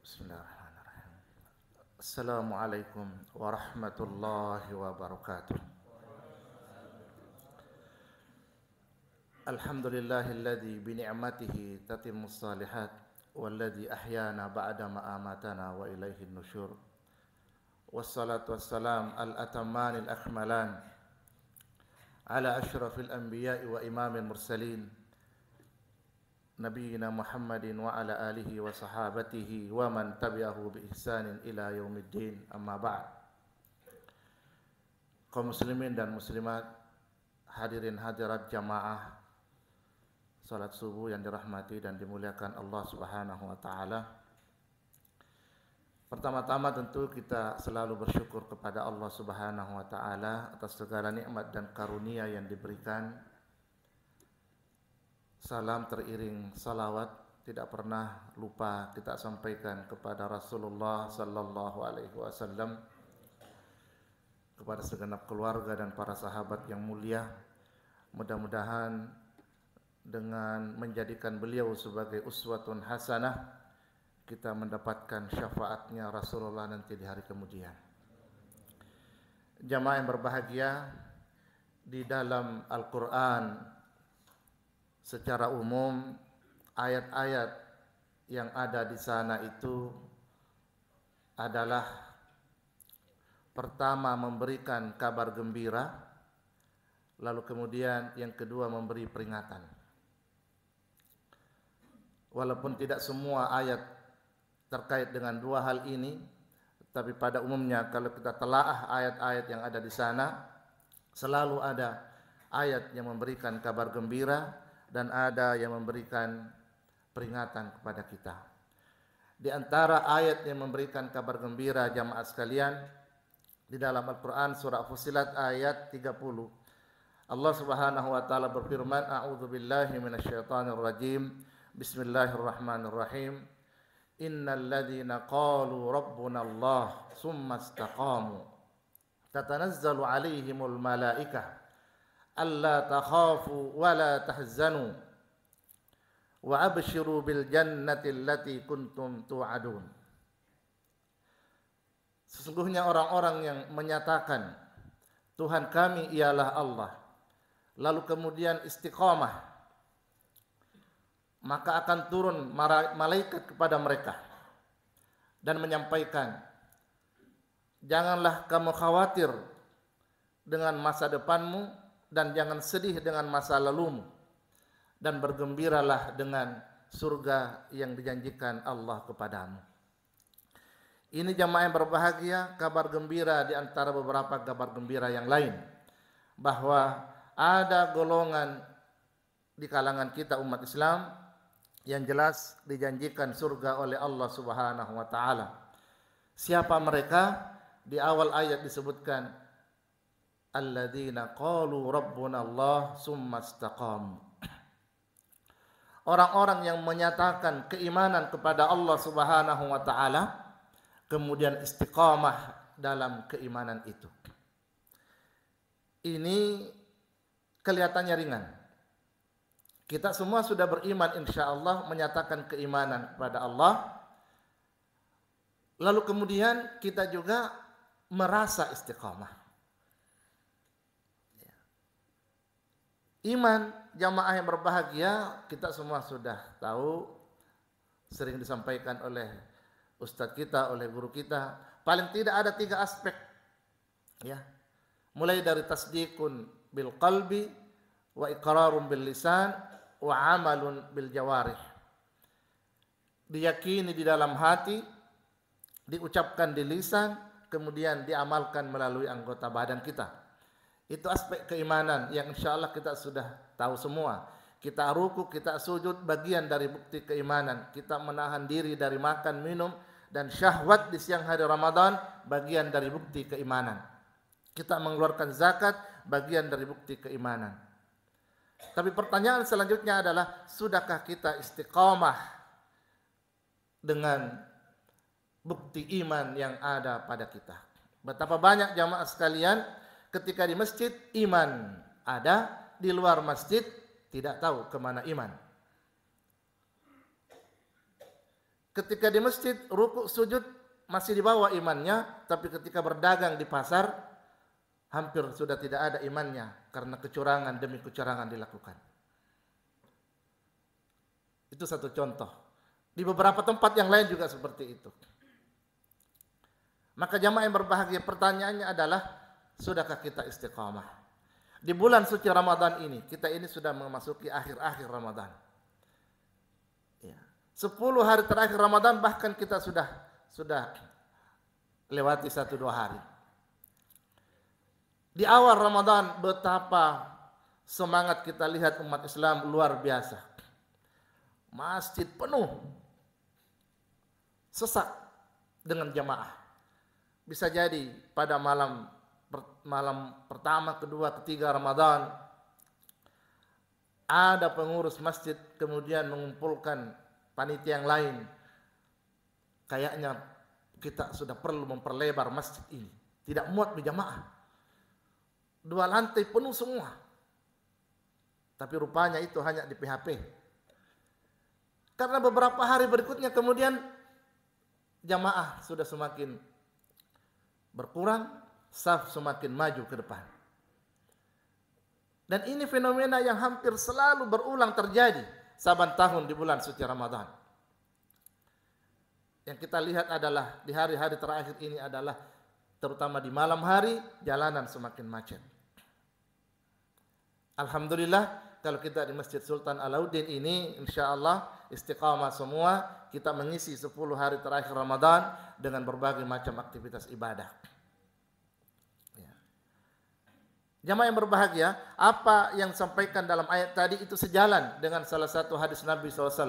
Bismillahirrahmanirrahim. Assalamualaikum warahmatullahi wabarakatuh. Alhamdulillahilladzi bini'matihi tatimmus salihat walladzi ahyana ba'da ma amatana wa ilaihin nusyur. Wassalatu wassalam al-atammanil akmalan ala asyrafil anbiya'i wa imamil mursalin Nabiyyina Muhammadin wa ala alihi wa sahabatihi wa man tabi'ahu bi ihsanin ila yaumiddin, amma ba'd. Kaum muslimin dan muslimat, hadirin hadirat jamaah salat subuh yang dirahmati dan dimuliakan Allah Subhanahu wa taala. Pertama-tama tentu kita selalu bersyukur kepada Allah Subhanahu wa taala atas segala nikmat dan karunia yang diberikan. Salam teriring salawat tidak pernah lupa kita sampaikan kepada Rasulullah sallallahu alaihi wasallam, kepada segenap keluarga dan para sahabat yang mulia. Mudah-mudahan dengan menjadikan beliau sebagai uswatun hasanah, kita mendapatkan syafaatnya Rasulullah nanti di hari kemudian. Jamaah yang berbahagia, di dalam Al-Quran secara umum ayat-ayat yang ada di sana itu adalah pertama memberikan kabar gembira, lalu kemudian yang kedua memberi peringatan. Walaupun tidak semua ayat terkait dengan dua hal ini, tapi pada umumnya kalau kita telaah ayat-ayat yang ada di sana, selalu ada ayat yang memberikan kabar gembira dan ada yang memberikan peringatan kepada kita. Di antara ayat yang memberikan kabar gembira jamaah sekalian, di dalam Al-Quran surah Fussilat ayat 30, Allah Subhanahu wa taala berfirman, a'udzubillahi minasyaitonir rajim, bismillahirrahmanirrahim, innal ladzina qalu rabbuna Allah tsumma istaqamu tatanazzalu alaihimul malaikah alla takhafu wa la tahzanu wa abshiru bil jannati allati kuntum tu'adun. Sesungguhnya orang-orang yang menyatakan Tuhan kami ialah Allah, lalu kemudian istiqamah, maka akan turun malaikat kepada mereka dan menyampaikan, janganlah kamu khawatir dengan masa depanmu dan jangan sedih dengan masa lalumu, dan bergembiralah dengan surga yang dijanjikan Allah kepadamu. Ini jamaah yang berbahagia, kabar gembira di antara beberapa kabar gembira yang lain, bahwa ada golongan di kalangan kita umat Islam yang jelas dijanjikan surga oleh Allah Subhanahu wa taala. Siapa mereka? Di awal ayat disebutkan alladzina qalu rabbuna Allah tsumma istaqamu. Orang-orang yang menyatakan keimanan kepada Allah Subhanahu wa taala kemudian istiqamah dalam keimanan itu. Ini kelihatannya ringan. Kita semua sudah beriman insyaallah, menyatakan keimanan kepada Allah. Lalu kemudian kita juga merasa istiqamah. Iman jamaah yang berbahagia, kita semua sudah tahu, sering disampaikan oleh ustadz kita, oleh guru kita. Paling tidak ada 3 aspek, ya. Mulai dari tasdiqun bil qalbi, wa iqrarun bil lisan, wa amalun bil jawarih. Diyakini di dalam hati, diucapkan di lisan, kemudian diamalkan melalui anggota badan kita. Itu aspek keimanan yang insya Allah kita sudah tahu semua. Kita ruku, kita sujud, bagian dari bukti keimanan. Kita menahan diri dari makan, minum, dan syahwat di siang hari Ramadan, bagian dari bukti keimanan. Kita mengeluarkan zakat, bagian dari bukti keimanan. Tapi pertanyaan selanjutnya adalah, sudahkah kita istiqamah dengan bukti iman yang ada pada kita? Betapa banyak jamaah sekalian, ketika di masjid iman ada, di luar masjid tidak tahu kemana iman. Ketika di masjid, rukuk sujud masih di bawah imannya, tapi ketika berdagang di pasar, hampir sudah tidak ada imannya karena kecurangan demi kecurangan dilakukan. Itu satu contoh. Di beberapa tempat yang lain juga seperti itu. Maka jamaah yang berbahagia, pertanyaannya adalah, sudahkah kita istiqamah? Di bulan suci Ramadan ini, kita ini sudah memasuki akhir-akhir Ramadan. 10 hari terakhir Ramadan bahkan kita sudah lewati 1-2 hari. Di awal Ramadan betapa semangat kita lihat umat Islam luar biasa. Masjid penuh, sesak dengan jamaah. Bisa jadi pada malam pertama, kedua, ketiga Ramadan ada pengurus masjid kemudian mengumpulkan panitia yang lain, kayaknya kita sudah perlu memperlebar masjid ini, tidak muat berjamaah, 2 lantai penuh semua. Tapi rupanya itu hanya di PHP. Karena beberapa hari berikutnya kemudian jamaah sudah semakin berkurang, saf semakin maju ke depan. Dan ini fenomena yang hampir selalu berulang terjadi saban tahun di bulan suci Ramadan. Yang kita lihat adalah di hari-hari terakhir ini adalah terutama di malam hari jalanan semakin macet. Alhamdulillah kalau kita di Masjid Sultan Alauddin ini insyaallah istiqamah semua, kita mengisi 10 hari terakhir Ramadan dengan berbagai macam aktivitas ibadah. Jamaah yang berbahagia, apa yang disampaikan dalam ayat tadi itu sejalan dengan salah satu hadis Nabi SAW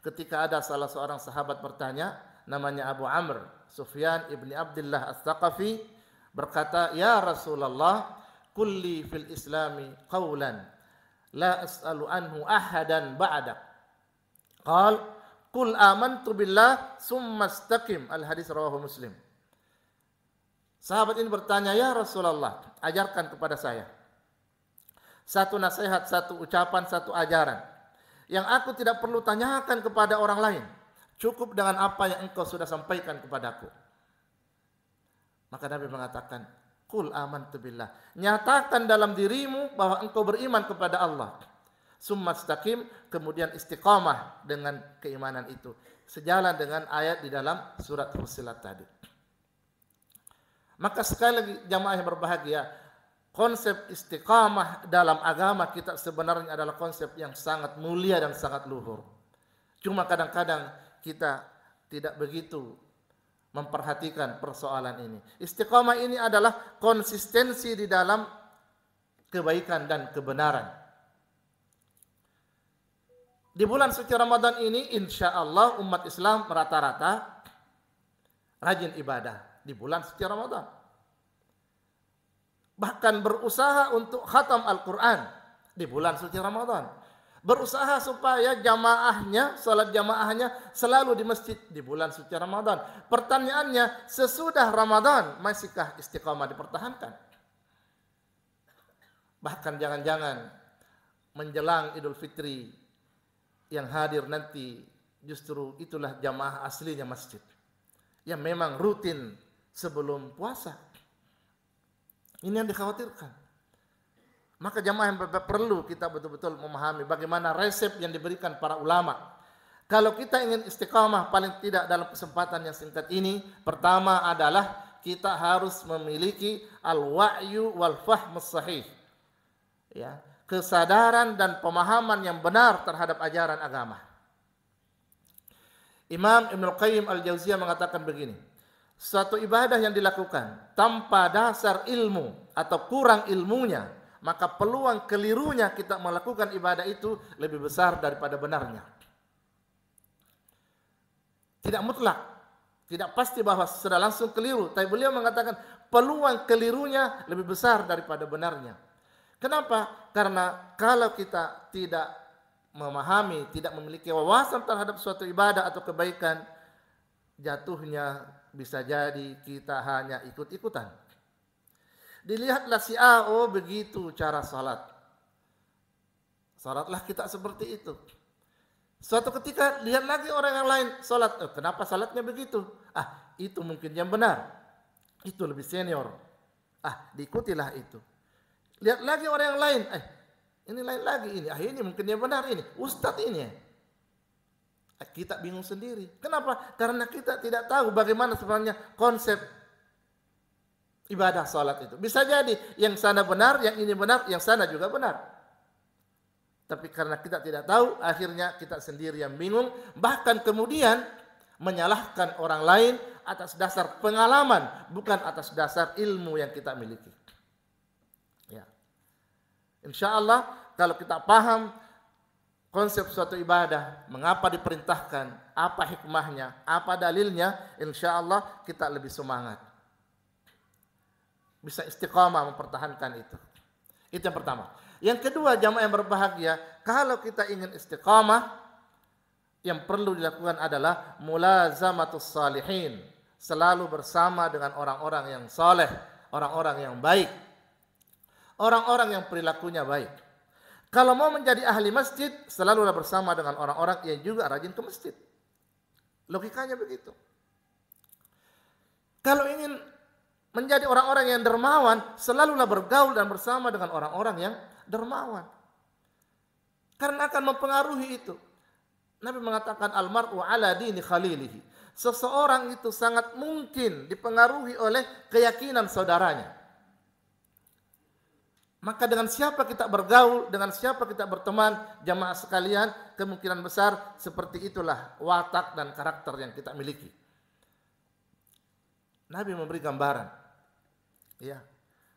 ketika ada salah seorang sahabat bertanya, namanya Abu Amr Sufyan ibni Abdullah As-Saqafi, berkata, "Ya Rasulullah, kulli fil islami qawlan la as'alu anhu ahadan ba'dak." Qal, "Qul amantu billah summa istaqim." Al-hadis rawahu Muslim. Sahabat ini bertanya, "Ya Rasulullah, ajarkan kepada saya satu nasihat, satu ucapan, satu ajaran yang aku tidak perlu tanyakan kepada orang lain. Cukup dengan apa yang engkau sudah sampaikan kepadaku." Maka Nabi mengatakan, "Qul amantu billah." Nyatakan dalam dirimu bahwa engkau beriman kepada Allah. Summa istaqim, kemudian istiqamah dengan keimanan itu. Sejalan dengan ayat di dalam surat Fussilat tadi. Maka sekali lagi jamaah yang berbahagia, konsep istiqamah dalam agama kita sebenarnya adalah konsep yang sangat mulia dan sangat luhur. Cuma kadang-kadang kita tidak begitu memperhatikan persoalan ini. Istiqamah ini adalah konsistensi di dalam kebaikan dan kebenaran. Di bulan suci Ramadan ini insya Allah umat Islam rata-rata rajin ibadah di bulan suci Ramadan. Bahkan berusaha untuk khatam Al-Quran di bulan suci Ramadan. Berusaha supaya jamaahnya, salat jamaahnya selalu di masjid di bulan suci Ramadan. Pertanyaannya, sesudah Ramadan masihkah istiqamah dipertahankan? Bahkan jangan-jangan menjelang Idul Fitri yang hadir nanti justru itulah jamaah aslinya masjid yang memang rutin sebelum puasa. Ini yang dikhawatirkan. Maka jamaah yang perlu kita betul-betul memahami bagaimana resep yang diberikan para ulama. Kalau kita ingin istiqamah paling tidak dalam kesempatan yang singkat ini, pertama adalah kita harus memiliki al-wa'yu wal fahmus sahih. Ya, kesadaran dan pemahaman yang benar terhadap ajaran agama. Imam Ibnu Qayyim Al-Jauziyah mengatakan begini, suatu ibadah yang dilakukan tanpa dasar ilmu atau kurang ilmunya, maka peluang kelirunya kita melakukan ibadah itu lebih besar daripada benarnya. Tidak mutlak, tidak pasti bahwa sudah langsung keliru, tapi beliau mengatakan peluang kelirunya lebih besar daripada benarnya. Kenapa? Karena kalau kita tidak memahami, tidak memiliki wawasan terhadap suatu ibadah atau kebaikan, jatuhnya bisa jadi kita hanya ikut-ikutan. Dilihatlah si A, oh begitu cara salat. Salatlah kita seperti itu. Suatu ketika lihat lagi orang yang lain sholat, kenapa sholatnya begitu? Itu mungkin yang benar, itu lebih senior. Diikutilah itu. Lihat lagi orang yang lain, ini lain lagi ini, ini mungkin yang benar ini, ustadz ini. Kita bingung sendiri. Kenapa? Karena kita tidak tahu bagaimana sebenarnya konsep ibadah sholat itu. Bisa jadi yang sana benar, yang ini benar, yang sana juga benar. Tapi karena kita tidak tahu, akhirnya kita sendiri yang bingung, bahkan kemudian menyalahkan orang lain atas dasar pengalaman, bukan atas dasar ilmu yang kita miliki. Ya. Insya Allah kalau kita paham konsep suatu ibadah, mengapa diperintahkan, apa hikmahnya, apa dalilnya, insya Allah kita lebih semangat. Bisa istiqamah mempertahankan itu. Itu yang pertama. Yang kedua, jamaah yang berbahagia, kalau kita ingin istiqamah, yang perlu dilakukan adalah mulazamatus salihin, selalu bersama dengan orang-orang yang saleh, orang-orang yang baik, orang-orang yang perilakunya baik. Kalau mau menjadi ahli masjid, selalulah bersama dengan orang-orang yang juga rajin ke masjid. Logikanya begitu. Kalau ingin menjadi orang-orang yang dermawan, selalulah bergaul dan bersama dengan orang-orang yang dermawan. Karena akan mempengaruhi itu. Nabi mengatakan almar'u ala dini khalilihi. Seseorang itu sangat mungkin dipengaruhi oleh keyakinan saudaranya. Maka dengan siapa kita bergaul, dengan siapa kita berteman, jamaah sekalian, kemungkinan besar seperti itulah watak dan karakter yang kita miliki. Nabi memberi gambaran, ya,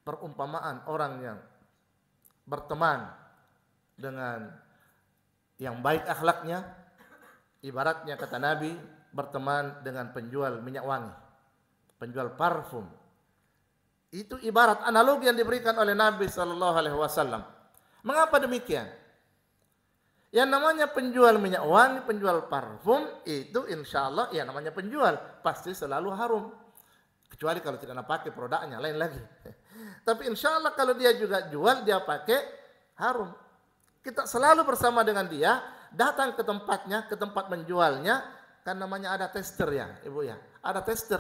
perumpamaan orang yang berteman dengan yang baik akhlaknya, ibaratnya kata Nabi berteman dengan penjual minyak wangi, penjual parfum. Itu ibarat analogi yang diberikan oleh Nabi SAW. Mengapa demikian? Yang namanya penjual minyak wangi, penjual parfum, itu insya Allah ya namanya penjual, pasti selalu harum. Kecuali kalau tidak pakai produknya, lain lagi. Tapi insya Allah kalau dia juga jual, dia pakai harum. Kita selalu bersama dengan dia, datang ke tempatnya, ke tempat menjualnya, kan namanya ada tester ya, ibu ya, ada tester.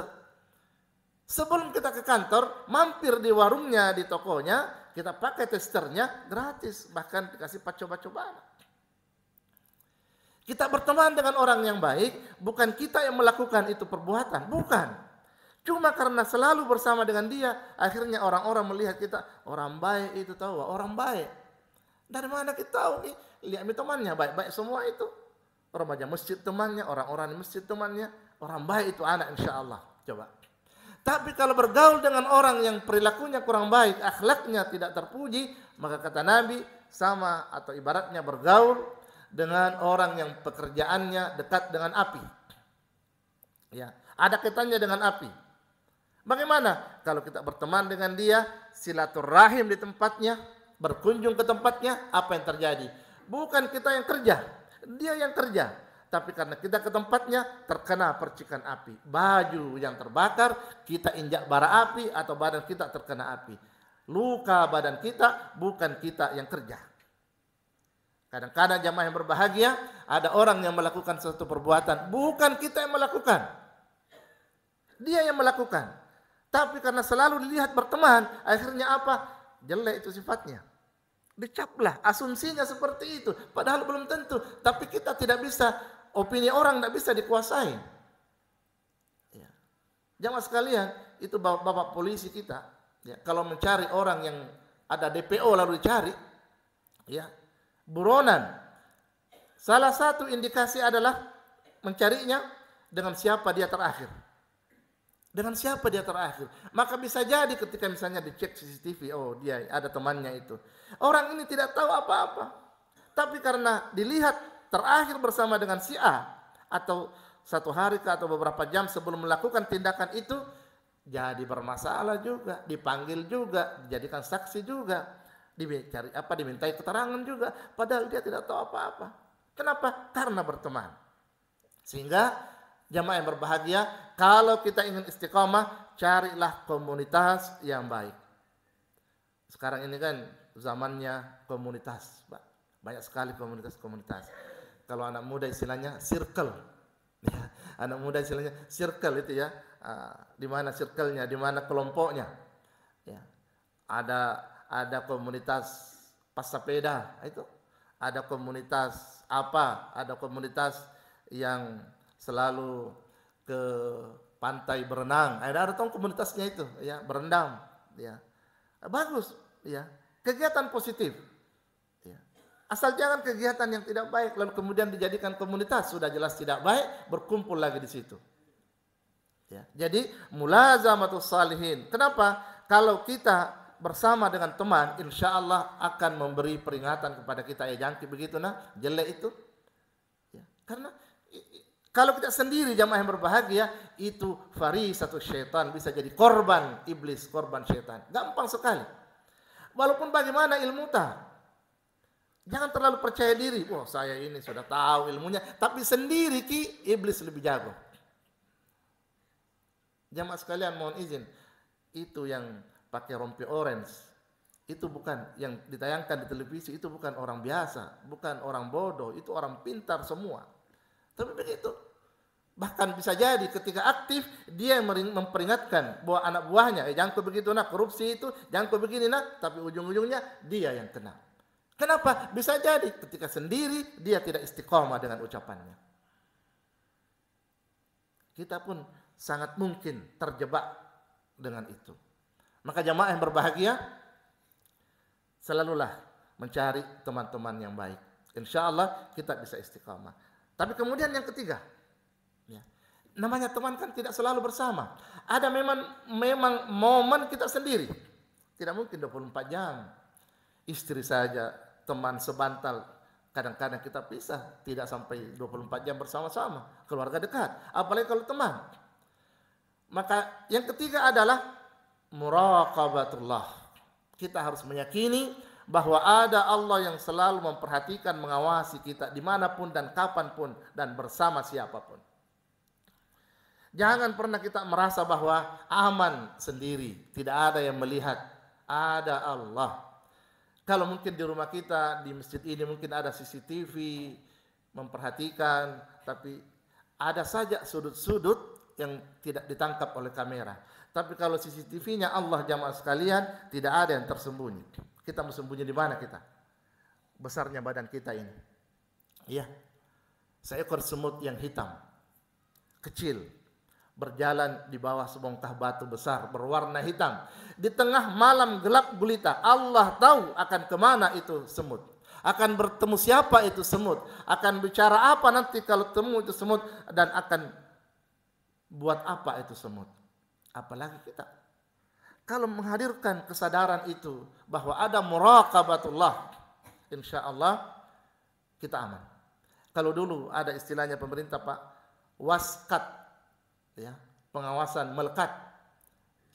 Sebelum kita ke kantor, mampir di warungnya, di tokonya, kita pakai testernya gratis, bahkan dikasih coba-cobaan. Kita berteman dengan orang yang baik, bukan kita yang melakukan itu perbuatan, bukan. Cuma karena selalu bersama dengan dia, akhirnya orang-orang melihat kita, orang baik itu tahu, orang baik. Dari mana kita tahu? Lihat temannya, baik-baik semua itu. Remaja masjid temannya, orang-orang di masjid temannya, orang baik itu anak insya Allah. Coba. Tapi kalau bergaul dengan orang yang perilakunya kurang baik, akhlaknya tidak terpuji, maka kata Nabi sama atau ibaratnya bergaul dengan orang yang pekerjaannya dekat dengan api. Ya, ada kaitannya dengan api. Bagaimana? Kalau kita berteman dengan dia, silaturahim di tempatnya, berkunjung ke tempatnya, apa yang terjadi? Bukan kita yang kerja, dia yang kerja. Tapi karena kita ke tempatnya, terkena percikan api. Baju yang terbakar, kita injak bara api atau badan kita terkena api. Luka badan kita, bukan kita yang kerja. Kadang-kadang jamaah yang berbahagia, ada orang yang melakukan suatu perbuatan, bukan kita yang melakukan. Dia yang melakukan. Tapi karena selalu dilihat berteman, akhirnya apa? Jelek itu sifatnya. Dicaplah, asumsinya seperti itu. Padahal belum tentu. Tapi kita tidak bisa, opini orang tidak bisa dikuasai. Ya. Jamaah sekalian, itu bapak polisi kita. Ya, kalau mencari orang yang ada DPO lalu dicari, ya, buronan. Salah satu indikasi adalah mencarinya dengan siapa dia terakhir. Dengan siapa dia terakhir. Maka bisa jadi ketika misalnya dicek CCTV, oh dia ada temannya itu. Orang ini tidak tahu apa-apa. Tapi karena dilihat terakhir bersama dengan si A, atau satu hari atau beberapa jam sebelum melakukan tindakan itu, jadi bermasalah juga, dipanggil juga, dijadikan saksi juga, dimintai keterangan juga, padahal dia tidak tahu apa-apa. Kenapa? Karena berteman. Sehingga jamaah yang berbahagia, kalau kita ingin istiqamah, carilah komunitas yang baik. Sekarang ini kan zamannya komunitas, banyak sekali komunitas-komunitas. Kalau anak muda istilahnya circle. Ya, anak muda istilahnya circle itu ya. Di mana circle-nya, di mana kelompoknya. Ya. Ada komunitas pasapeda itu, ada komunitas apa, ada komunitas yang selalu ke pantai berenang, ada komunitasnya itu ya, berendam ya, bagus ya, kegiatan positif ya. Asal jangan kegiatan yang tidak baik lalu kemudian dijadikan komunitas, sudah jelas tidak baik, berkumpul lagi di situ ya. Jadi mulazamatus salihin. Kenapa? Kalau kita bersama dengan teman, insya Allah akan memberi peringatan kepada kita, ya jangan begitu nah, jelek itu ya. Karena kalau kita sendiri jamaah yang berbahagia, itu farisatu syaitan, bisa jadi korban iblis, korban syaitan. Gampang sekali. Walaupun bagaimana ilmu tak, jangan terlalu percaya diri. Wah, saya ini sudah tahu ilmunya, tapi sendiri iblis lebih jago. Jamaah sekalian mohon izin, itu yang pakai rompi orange, itu bukan yang ditayangkan di televisi, itu bukan orang biasa, bukan orang bodoh, itu orang pintar semua. Tapi begitu. Bahkan bisa jadi ketika aktif dia memperingatkan bahwa anak buahnya, jangan kau begitu nak, korupsi itu jangan kau begini nak, tapi ujung-ujungnya dia yang kena. Kenapa? Bisa jadi ketika sendiri dia tidak istiqomah dengan ucapannya. Kita pun sangat mungkin terjebak dengan itu. Maka jamaah yang berbahagia, selalulah mencari teman-teman yang baik. Insya Allah kita bisa istiqamah. Tapi kemudian yang ketiga, ya, namanya teman kan tidak selalu bersama. Ada memang momen kita sendiri. Tidak mungkin 24 jam. Istri saja, teman sebantal, kadang-kadang kita pisah, tidak sampai 24 jam bersama-sama. Keluarga dekat, apalagi kalau teman. Maka yang ketiga adalah muraqabatullah. Kita harus meyakini bahwa ada Allah yang selalu memperhatikan, mengawasi kita dimanapun dan kapanpun dan bersama siapapun. Jangan pernah kita merasa bahwa aman sendiri, tidak ada yang melihat. Ada Allah. Kalau mungkin di rumah kita, di masjid ini mungkin ada CCTV memperhatikan, tapi ada saja sudut-sudut yang tidak ditangkap oleh kamera. Tapi kalau CCTV-nya Allah jamaah sekalian, tidak ada yang tersembunyi. Kita mau sembunyi di mana kita? Besarnya badan kita ini. Iya. Seekor semut yang hitam, kecil, berjalan di bawah sebongkah batu besar berwarna hitam. Di tengah malam gelap gulita, Allah tahu akan kemana itu semut. Akan bertemu siapa itu semut. Akan bicara apa nanti kalau temu itu semut. Dan akan buat apa itu semut. Apalagi kita. Kalau menghadirkan kesadaran itu bahwa ada muraqabatullah, insya Allah kita aman. Kalau dulu ada istilahnya pemerintah Pak, waskat, ya, pengawasan melekat.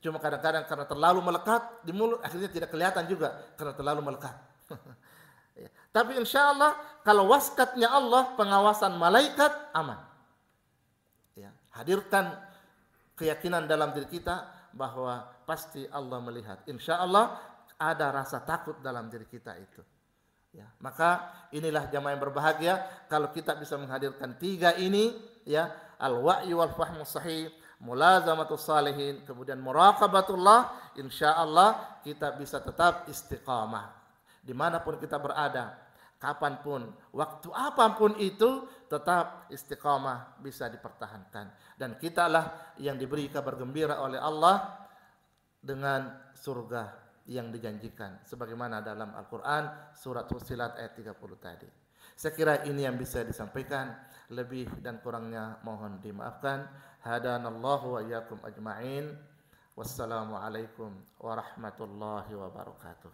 Cuma kadang-kadang karena terlalu melekat di mulut, akhirnya tidak kelihatan juga karena terlalu melekat. Ya. Tapi insya Allah kalau waskatnya Allah, pengawasan malaikat, aman. Ya. Hadirkan keyakinan dalam diri kita bahwa pasti Allah melihat. Insya Allah ada rasa takut dalam diri kita itu. Ya, maka inilah jamaah yang berbahagia kalau kita bisa menghadirkan tiga ini, ya, al-wa'yu wal fahmu sahih, mulazamatus salihin, kemudian muraqabatullah. Insya Allah kita bisa tetap istiqamah dimanapun kita berada, kapanpun, waktu apapun itu, tetap istiqamah bisa dipertahankan. Dan kitalah yang diberi kabar gembira oleh Allah dengan surga yang dijanjikan. Sebagaimana dalam Al-Quran, surat Fussilat ayat 30 tadi. Saya kira ini yang bisa disampaikan. Lebih dan kurangnya mohon dimaafkan. Hadanallahu wa iyyakum ajma'in. Wassalamualaikum warahmatullahi wabarakatuh.